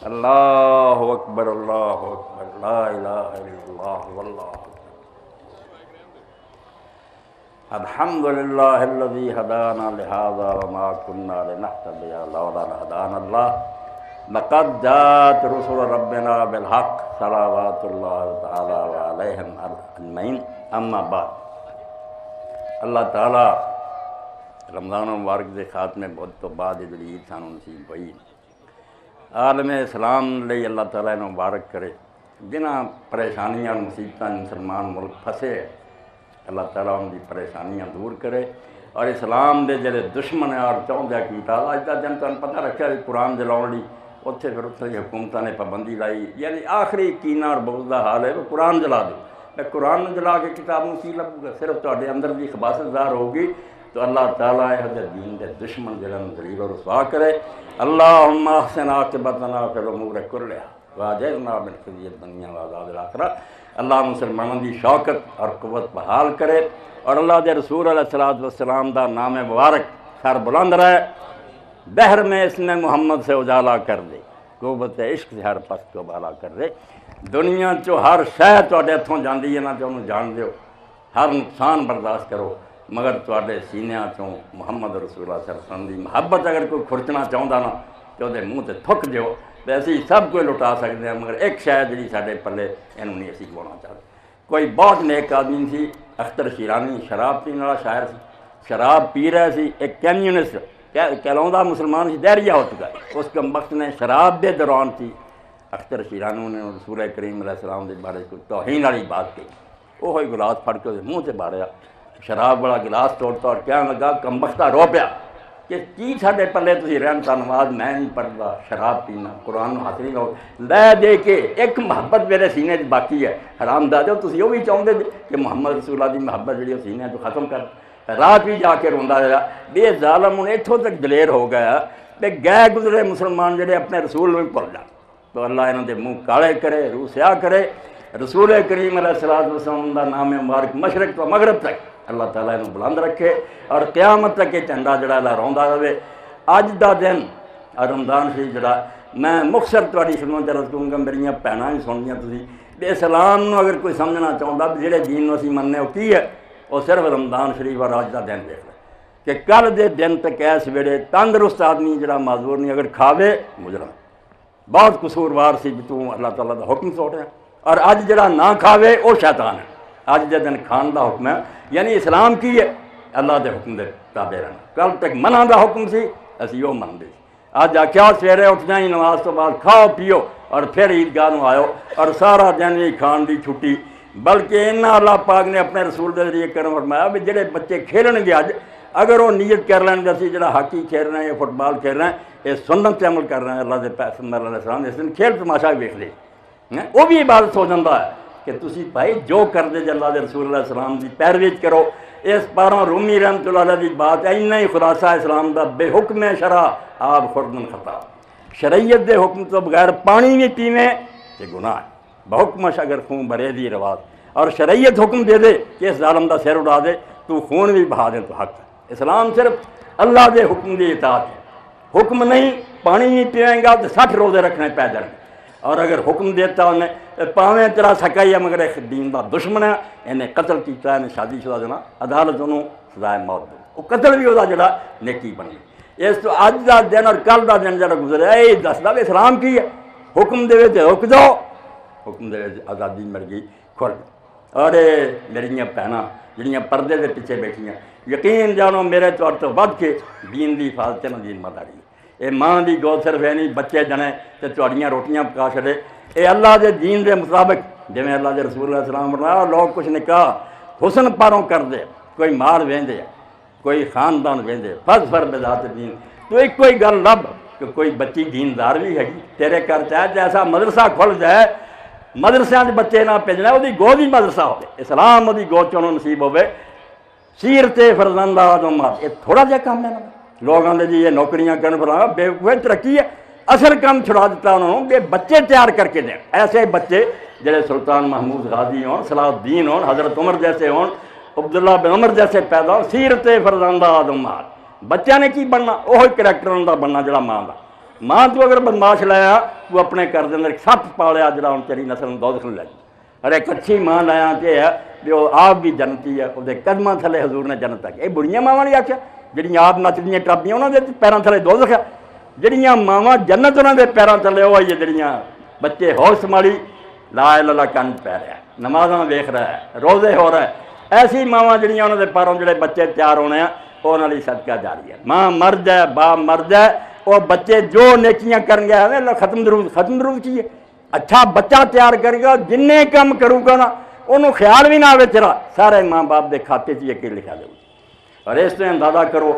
अल्लाहु अकबर अल्लाहु अकबर ला इलाहा इल्लल्लाह वल्लाहु अल्हम्दुलिल्लाहिल्लज़ी हदाना लिहाज़ा व मा कुन्ना लिनहतदिया लौला अन हदानल्लाह लक़द जात रुसुल रब्बिना बिल हक़ सलावातुल्लाहि तआला अलैहिम अजमईन अम्मा बाद। अल्लाह ताला रमज़ान मुबारक के खात्मे बहुत तो बाद जी ईद सानू नसीब हुई। आलम इस्लाम लई अल्लाह ताला इन्हूं मुबारक करे। जिन्हां परेशानियां मुसीबतां मुसलमान मुल्क फसे, अल्लाह ताला उनकी परेशानियां दूर करे और इस्लाम के जोड़े दुश्मन है और चाहता किया। अज का दिन तुहानूं पता रखा भी कुरान जलाने लई उत्थे फिर उत्थे हुकूमत ने पाबंदी लाई, यानी आखिरी कीना और बहुत का हाल है वो कुरान जला दो। मैं कुरान जला के किताब में की लगूगा? सिर्फ तुहाडे अंदर की खबासत ज़ाहिर होगी तो अल्लाह ताला यह दीन के दुश्मन जिन्होंने दलील और रसवा करे। अल्लाहुम्मा अहसिन आक़िबतना फिल उमूरि कुल्लिहा वाजिरना मिन ख़िज़्यि दुनिया व अज़ाबिल आखिरह। अल्लाह मुसलमानों की शौकत और कुव्वत बहाल करे और अल्लाह के रसूल अलैहिस्सलातु वस्सलाम का नाम मुबारक सर बुलंद रहे। बहर में इसने मोहम्मद से उजाला कर दे, कुव्वत इश्क से हर पस्त को बाला कर दे। दुनिया चो हर शह तुहाडे हथों जाती है ना तो उन्होंने जान दो, हर नुकसान बर्दाश्त करो, मगर तुहाडे सीनिया चों मुहम्मद रसूलुल्लाह सल्लल्लाहु अलैहि वसल्लम की मुहब्बत अगर कोई खुरचना चाहता ना तो वो मूँह से थुक दो। वैसे ही सब कोई लुटा सकते हैं, मगर एक शायद जी साढ़े पल्ले इनू नहीं असी गवाना चाहते। कोई बहुत नेक आदमी सी, अख्तर शिरानी शराब पीने वाला शायर सी, शराब पी रहा सी। एक कम्यूनिस्ट कहलाउंदा मुसलमान सी, दैरिया हो चुका है। उस वक्त ने शराब के दौरान सी अख्तर शिरानी ने रसूल करीम अलैहिस्सलाम के बारे कोई तौहीन वाली बात कही। वह गिलास फड़ के मूँह से मारिया, शराब वाला गिलास तोड़ता और कहने लगा कमबख्ता रो पिया कि की साढ़े पल्ले तुसीं रहमता नमाज मैं नहीं पढ़ता, शराब पीना, कुरान हाथ नहीं लाओ, लै दे के एक मुहब्बत मेरे सीने बाकी है। हराम दादो तुसीं वो भी चाहते कि मुहम्मद रसूलुल्लाह की मुहब्बत जी सीने तो खत्म कर। रात भी जाके रोंदा रहा बे जालम हूँ इत्थों तक दलेर हो गया कि गए गुजरे मुसलमान जोड़े अपने रसूल में भुल जाए। तो अल्लाह इन्होंने मुँह काले करे, रूह स्याह करे। रसूल करीम अलैहिस्सलातु वस्सलाम का नाम मुबारक मशरक तो मगरब तक अल्लाह ताला इन्हूं बुलंद रखे और क़यामत तक ये झंडा जड़ा लहराउंदा रहे। अज का दिन रमज़ान शरीफ जड़ा मैं मुख्तसर तुहाडी खिदमत अर्ज़ करूँगा, मेरियां भैणां भी सुनदियां तुसीं भी इस्लाम नूं अगर कोई समझना चाहुंदा भी जिहड़े दीन नूं असीं मनने वो की है, वो सिर्फ रमज़ान शरीफ और अज का दिन देख ले कि कल दे दिन तक इस वेले तंदरुस्त आदमी जड़ा माजूर नहीं अगर खावे मुजरम बहुत कसूरवार सी तू अल्लाह ताला का हुक्म तोड़िया और अज जड़ा ना खावे वो शैतान है। अज के दिन खान का हुक्म है, यानी इस्लाम की है अल्लाह के हुक्म के ताबे रहना। कल तक मना का हुक्म सी असी वो मनते। अज आख्या सवेरे उठना ही नमाज तो बाद खाओ पियो और फिर ईदगाह में आयो और सारा दिन ही खान की छुट्टी। बल्कि इन्ना अल्लाह पाक ने अपने रसूल के जरिए करम फरमाया भी जोड़े बच्चे खेलणगे अज अगर वो नीयत कर लैन असी जो हाकी खेल रहे हैं या फुटबॉल खेल रहे हैं ये सुन्नत से अमल कर रहे हैं। अल्लाह के पैगंबर अलैहिस्सलाम इस दिन खेल तमाशा वेख ले वो भी इबादत हो जाता है कि तुसी भाई जो करते जे अल्लाह के रसूल अलैहिस्सलाम की पैरवी करो। इस पारों रूमी रहमतुल्लाह अलैह की बात है, इन्ना ही खुलासा इस्लाम का बेहुक्म शरा आप खुर्दन खता। शरीयत के हुक्म तो बगैर पानी भी पीवे तो गुनाह है। बहुकमश अगर खून भरे दी रवाज और शरीयत हुक्म दे दे कि इस जालम का सिर उड़ा दे तू खून भी बहा दे तो हक है। इस्लाम सिर्फ अल्लाह के हुक्म की इताअत है। हुक्म नहीं पानी नहीं पीएगा तो 60 रोज़े रखने पै जाएंगे और अगर हुक्म देता उन्हें पावें तेरा सका ही है मगर एक दीन का दुश्मन है, इन्हें कतल किया, इन्हें शादीशुदा देना अदालत उन्होंने सजाए मौत दो, वो कतल भी वह जरा नेकी बनी। इस तो अज का दिन और कल का दिन जरा गुजरा ये दसदा भी इस्लाम की है। हुक्म दे तो रुक जाओ, हुक्म दे आज़ादी मिल गई खुल। और मेरिया भैन जिहड़ियां पर्दे के पिछे बैठियां यकीन जानो मेरे तौर तो वध के दीन की हिफाजत इन्हां दी जिम्मेदारी। ये माँ की गोद सिर्फ है नहीं बच्चे जने तो तुहाड़ियां रोटियां पका छड़े। ये अल्लाह के दीन के मुताबिक जिवें अल्लाह के रसूल अलैहि सलाम फरमाया लोग कुछ निकाह हुसन पारों करते, कोई मार वेंदे कोई खानदान वेंदे फज फर बेदात दीन। तो एक कोई गल लभ कि कोई बच्ची दीनदार भी हैगी तेरे घर चाहे जैसा मदरसा खुल जाए मदरसा बच्चे ना भेजना वो गोद ही मदरसा हो इस्लाम वो गोद चो नसीब हो सीरत फरजंदा आदम। ये थोड़ा जहा काम है लोग आते जी ये नौकरियां करने फला बेवकूफ़ तरक्की है। असल काम छुड़ा दिता उन्होंने कि बच्चे तैयार करके दें ऐसे बच्चे जड़े सुल्तान महमूद गाजी होन, सलाहुद्दीन होन, हज़रत उमर जैसे होन, अब्दुल्ला बिन उमर जैसे पैदा हो। सीरत फरजंदा आदम बच्चों ने की बनना वही करैक्टर उनका बनना जड़ा माँ का मां तू अगर बदमाश लाया तू अपने घर के अंदर सप पालिया जरा हम तेरी नस्ल में दोजख नहीं लगी। अरे एक अच्छी मां लाया तो है भी वो आप भी जनती है, वो कदमां थले हजूर ने जन्नत आखी। ये बुढ़िया मावां नहीं आख्या जिहड़ियां आप नचदियां टपदियां उन्होंने पैरों थले दोजख है। जिहड़ियां मावां जन्नत उन्होंने पैरों थले वो आई है। जिहड़ियां बच्चे होश संभाली ला इला कन पै रहा है, नमाज़ां वेख रहा है, रोज़े हो रहा है, ऐसी मावां जिहड़ियां उन्होंने पैरों जिहड़े बच्चे तैयार होने हैं उन्हां लई सदका जारी है। मां मर जाए बाप मर जाए वो बच्चे जो नेकियां कर गया खत्म दरूद की है। अच्छा बच्चा तैयार करेगा जिन्ने काम करूगा ना उन्होंने ख्याल भी ना आवे तेरा सारे माँ बाप के खाते च यकीन लिखा देगा। और इस तरह अंदाजा करो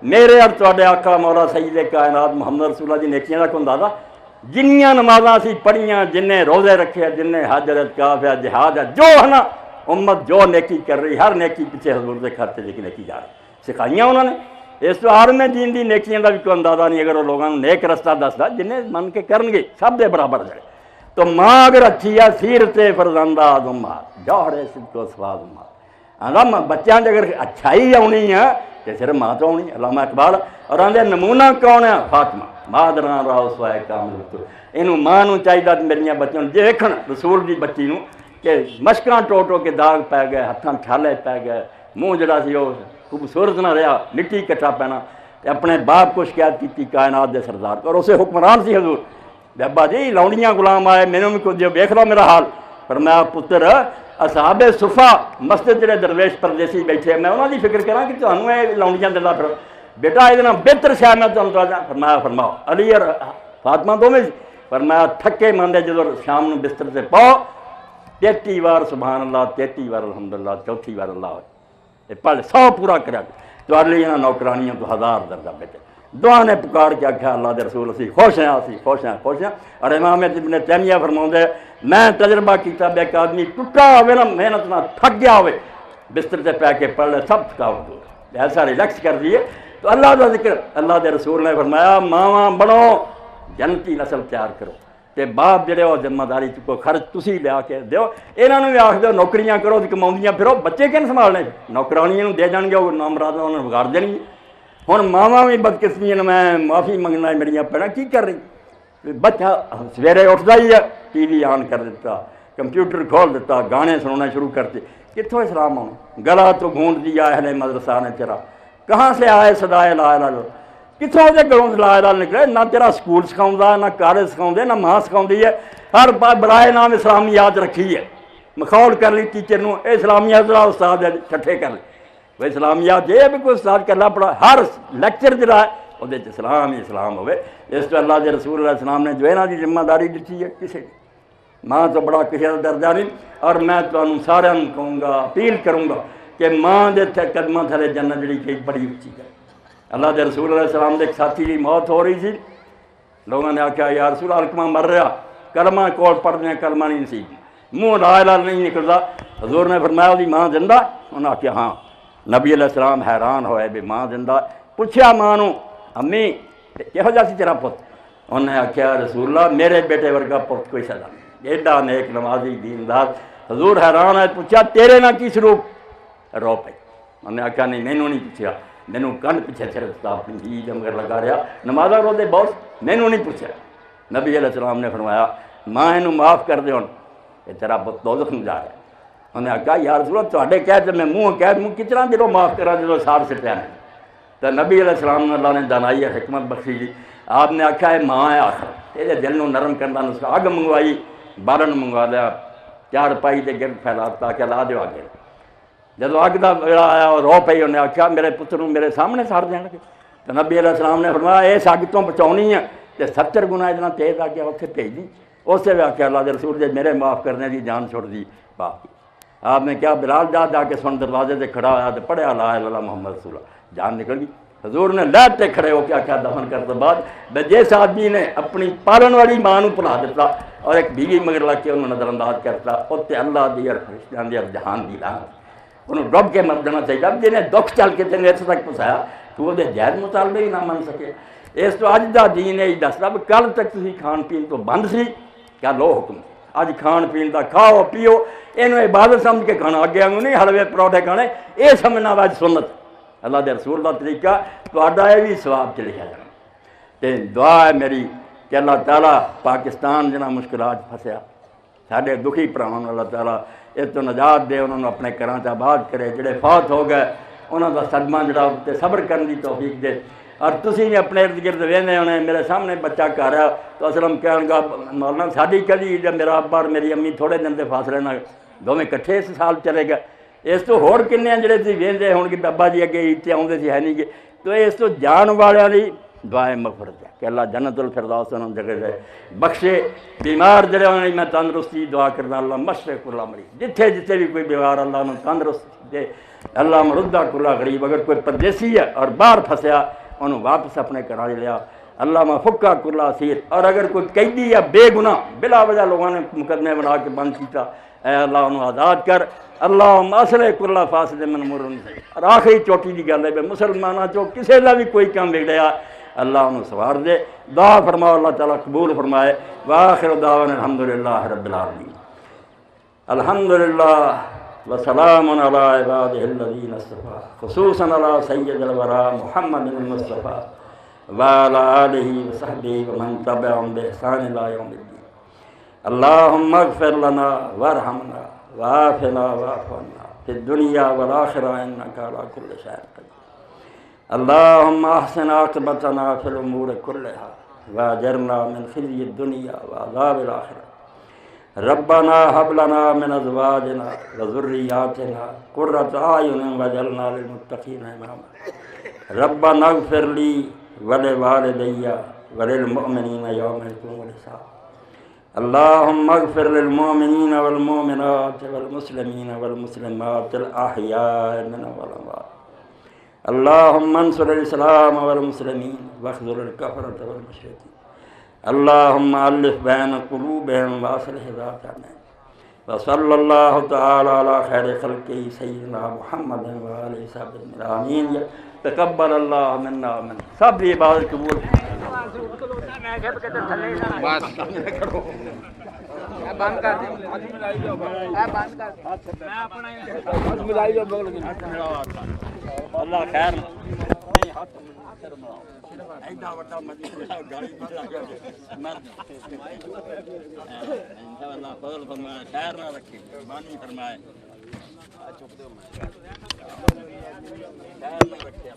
मेरे और तुहाडे आका मौला सईद कायनात मुहम्मद रसूलुल्लाह दी नेकियां दा कोई अंदाजा। जिन्नियां नमाज़ां असीं पढ़ियां, जिन्ने रोज़े रखे, जिन्ने हज इत्काफ है जिहाद है, जो है ना उम्मत जो नेकी कर रही हर नेकी पीछे हजूर के खाते च नेकी जा रही सिखाइयां उन्होंने। इस तो हर में दीन दी नेकियां का भी कोई अंदाजा नहीं। अगर वो लोगों को नेक रस्ता दसदा जिन्हें मन के करनगे सब दे बराबर जाए। तो माँ अगर अच्छी है सीरते फरजंदा दुमा जौहरे सिद्को सवाद माँ आंदा बच्चों से अगर अच्छाई आनी है तो सिर्फ माँ तो आनी। अल्लामा इकबाल और आंदे नमूना कौन है फातिमा मादरा राव स्वाए कामिल। इनू माँ को चाहिए मेरिया बच्चों जे वेखण रसूल की बच्ची नूं कि मशकां टो टो के दाग पै गए, हत्थां छाले पै गए, मूँह जड़ा सी वो खूबसूरत ना रहा, मिट्टी कट्ठा पैना। अपने बाप को शिकायत की कायनात के सरदार और उसे हुक्मरान सी हजूर अब्बा जी लौंडियां गुलाम आए मैनू भी कुछ देख लो मेरा हाल। पर मैं पुत्र असहाबे सुफा मस्जिद जो दरवेश परदेसी बैठे मैं उन्होंने फिक्र करा कि तुहानू ये लौंडियां दिंदा फिर बेटा ये बेहतर शायद मैं तुहानू दसा। फरमाया फरमाओ अली और फातिमा दोवें। पर मैं थके मंदे जो शाम को बिस्तर से पाओ 33 बार सुभान अल्लाह, 33 बार अलहमदुलिल्लाह, 4थी बार अल्लाह पढ़ 100 पूरा करा। तो इन्होंने नौकरानियों तो 1000 दर्जा बेटे दुआ ने पुकार के आख्या अल्लाह के रसूल असी खुश हैं, असी खुश हैं, खुश हैं। और इमाम इब्न तैमिया फरमाउंदे मैं तजर्बा किया भी एक आदमी टुटा हो ना मेहनत ना थक गया हो बिस्तर से पै के पढ़ ले सब थकावट दूर ऐसा रिलैक्स कर दिए। तो अल्लाह का जिक्र अल्लाह के रसूल ने फरमाया मावां बनो जनती नस्ल तैयार करो तो बाप जोड़े वो जिम्मेदारी चुको खर्च तुसी लिया के दो। इन्होंने भी आख दो नौकरियां करो कमाउंदियां फिरो बच्चे किन संभालने नौकरानियों दे जाएंगे वो नामराद उन्होंने बिगाड़ देनी। हुण मावां भी बदकिस्मियां मैं माफ़ी मंगना मेरिया भैणां की कर रही। बच्चा सवेरे उठता ही है TV ऑन कर दिता, कंप्यूटर खोल दिता, गाने सुनना शुरू करते। कितों इस्लाम आने गला तो गूंज दिया अहले मदरसा ने तेरा कहाँ से आए सदाए ला ला कितों के गलों से ला ला निकले। ना तेरा स्कूल सिखाऊंदा ना कॉलेज सिखाते ना मां सिखाती है। हर बड़ाए नाम इस्लामियात रखी है मखौल कर ली टीचर नूं इस्लामियात दा उस्ताद छठे कर ली भाई इस्लामियात जे भी कोई उस्ताद करना पड़ा हर लैक्चर जरा वो इस्लाम ही इस्लाम हो। इस तो अल्लाह के रसूल इस्लाम ने जो इन्हों की जिम्मेदारी दी है किसी माँ तो बड़ा किसी का दर्जा नहीं। और मैं तुहानू सारिਆਂ ਨੂੰ कहूँगा अपील करूँगा कि माँ के कदमों थले जन्नत जी कई बड़ी उच्ची है। अल्लाह के रसूल इस्लाम के एक साथी की मौत हो रही थी। लोगों ने आख्या यार रसूल अलकमा मर रहा कलमा कोल पढ़ने कलमा नहीं सी मूँह ला ला नहीं निकलता। हजूर ने फरमाया उसकी माँ जिंदा उन्हें आख्या हाँ। नबी अलैहिस्सलाम हैरान होए भी माँ जिंदा पूछया माँ नूं अम्मी किहो जिहा सी तेरा पुत। उन्हें आख्या रसूलल्लाह मेरे बेटे वर्गा पुत कोई सदा नहीं एडा नेक नमाजी दीनदार। हजूर हैरान है पूछा तेरे ना की सरूप रो पे। उन्हें आख्या नहीं मैनू नहीं पूछा मैनू कंध पिछे सिर्फ अपनी जी जमगर लगा रहा नमाजा रोते बहुत मैनू नहीं पूछा। नबी अलैहिस्सलाम ने फरमाया माँ इनू माफ़ कर दे हुण ये तेरा पुत दोज़ख नूं जा रहा। उन्हें आख्या यार रसूल तुहाडे कह तो मैं मूँह कह मूँ कितना दिलों माफ़ करा जो सार सिटिया ने। तो नबी अलैहिस्सलाम ने अल्लाह ने दानाई हिकमत बख्शी दी। आपने आख्या है माँ है आखिर ये दिल में नरम करना नुस्खा अग मंगवाई बालन मंगवा लिया चार पाई तो गिरद फैलाता कि ला दो आगे। जो अग का वेला आया रो पई उन्हें आख्या मेरे पुत्र मेरे सामने साड़ देंगे। तो नबी अलैहिस्सलाम ने फरमाया इस अग तो बचानी है तो 70 गुना इतना तेज आ गया उत्थे भेज दी। उस वे आख्या अल्लाह के रसूल जे मेरे माफ़ करने की जान छोड़ दी बाप। आपने क्या बिलाल जा जाके सुन दरवाजे से खड़ा होया तो पढ़िया ला इला मोहम्मद रसूल जान निकल गई। हजूर ने लहते खड़े होकर आख्या दफन कर तो बाद जिस आदमी ने अपनी पालन वाली माँ को भुला दिता और एक बीवी मगर लग के उन्होंने नज़रअंदाज करता उत्ते अल्लाह दी और फरिश्तियां दी और जहान की लानत उन्होंने डुब के मर जाना चाहिए। जिन्हें दुख चल के तेन इत्थे तक पहुँचाया तो वो जायज़ मुतालबे ही ना मन सके। इस तो अज का दीन यही दसदा भी कल तक तुसीं खाण पीण तो बंद सी क्या लो हुक्म अज खाण पीण का खाओ पीओ इन्हों इबादत समझ के खाना अगे आंगू नहीं हलवे परौठे खाने ये समझना वा सुन्नत अल्लाह के रसूल का तरीका तो ये भी सवाब च लिखा जाना। तो दुआ है मेरी कि अल्लाह ताला पाकिस्तान जिन्हें मुश्किलात फंसिया साढ़े दुखी भरावां नूं अल्लाह ताला इस तो निजात दे, उन्होंने अपने घरां च आबाद करे, जिहड़े फौत हो गए उन्होंने सदमा जिहड़ा उत्ते सब्र करने की तौफीक दे। और तुसीं भी अपने इर्द गिर्द वेंदे होने, मेरे सामने बच्चा घर आ तो असलम कहणगा मौलाना साडी कदी जब मेरा अब्बा और मेरी अम्मी थोड़े दिन के फासले नाल दोवें इकट्ठे इस साल चले गए। इस तो होर किन्ने जिहड़े तुसीं वेंदे हुण कि अब्बा जी अगे इत्थे आउंदे सी है नहीं गे। तो इस तो जान वालियां दी दुआए मगफरत है कि अल्लाह जन्नतुल फिरदौस उन्होंने जगह दे बख्शे। बीमार जिहड़े उन्होंने मैं तंदुरुस्ती दुआ करना अल्लाह मशफ़े कुल्ला मरीज़, जिथे जिथे भी कोई बीमार अल्लाह उन्होंने तंदुरुस्ती दे। अल्लाह मरुद्दा कुल्ला गरीब, अगर कोई परदेसी है और बाहर फंसिया उन्होंने वापस अपने घरां लिया। अल्लाह मैं फुक्का कुल्ला असीर, और अगर कोई कैदी या बेगुनाह बिला वजह लोगों ने मुकदमे बना के बंद किया, अल्लाह उन्होंने आज़ाद कर। अल्लाह मसले कुल्ला फासद मनमुरन। और आखिरी चोटी की गल है मुसलमानों चो किसी का भी कोई काम बिगड़िया अल्लाह उन्होंने सवार दे। दुआ फरमाओ अल्लाह ताला कबूल फरमाए। वाखिर दावाना अल्हम्दुलिल्लाह रब्बिल आलमीन। अल्हम्दुलिल्लाह वसलामुन अला इबादिहिल्लज़ीना इस्तफ़ा खुसूसन अला सय्यिदिल वरा मुहम्मदिन मुस्तफ़ा व अला आलिहि व सहबिहि व मन तबिअहुम बिइहसान इला यौमिद्दीन। अल्लाहुम्मा इग़फिर लना वरहमना वाफ़िना वाफ़ अन्ना फ़िद दुनिया वल आखिरह इन्नका अला कुल्लि शैइन क़दीर। अल्लाहुम्मा अहसिन आक़िबतना फ़िल उमूरि कुल्लिहा वअजिरना मिन ख़िज़्यि दुनिया व अज़ाबिल आखिरह। रब्बना हब लना मिन अज़वाजिना व ज़ुर्रिय्यातिना क़ुर्रता अयुनिन वजअलना लिलमुत्तक़ीना इमामा। रब्बना इग़फिर ली व लिवालिदैया व लिलमुअमिनीना यौम यक़ूमुल हिसाब। अल्लाहुम्मा इग़फिर लिलमुअमिनीना वल मुअमिनाति वल मुस्लिमीना वल मुस्लिमातिल अहयाइ मिनहुम वल अमवात। अल्लाहुम्मा अंसुरिल इस्लाम वल मुस्लिमीन वख़्ज़ुलिल कफ़रत वल मुशरिकीन। अल्लाहुम्मा अल्लिफ़ बैन क़ुलूबिहिम व अस्लिह ज़ात बैनहिम। व सल्लल्लाहु तआला अला खैरि ख़ल्क़िही सय्यिदिना मुहम्मदिन व आलिहि वसहबिहि आमीन। तक़ब्बल अल्लाहु मिन्ना व मिनकुम। सब की इबादत कबूल। बंद कर दे, बंद कर अल्लाह खैर ऐसा बड़ा मजबूर गाड़ी इंशाअल्लाह फजल फरमाए, खैर ना रखे, मेहरबानी फरमाए, खैर ना रखे।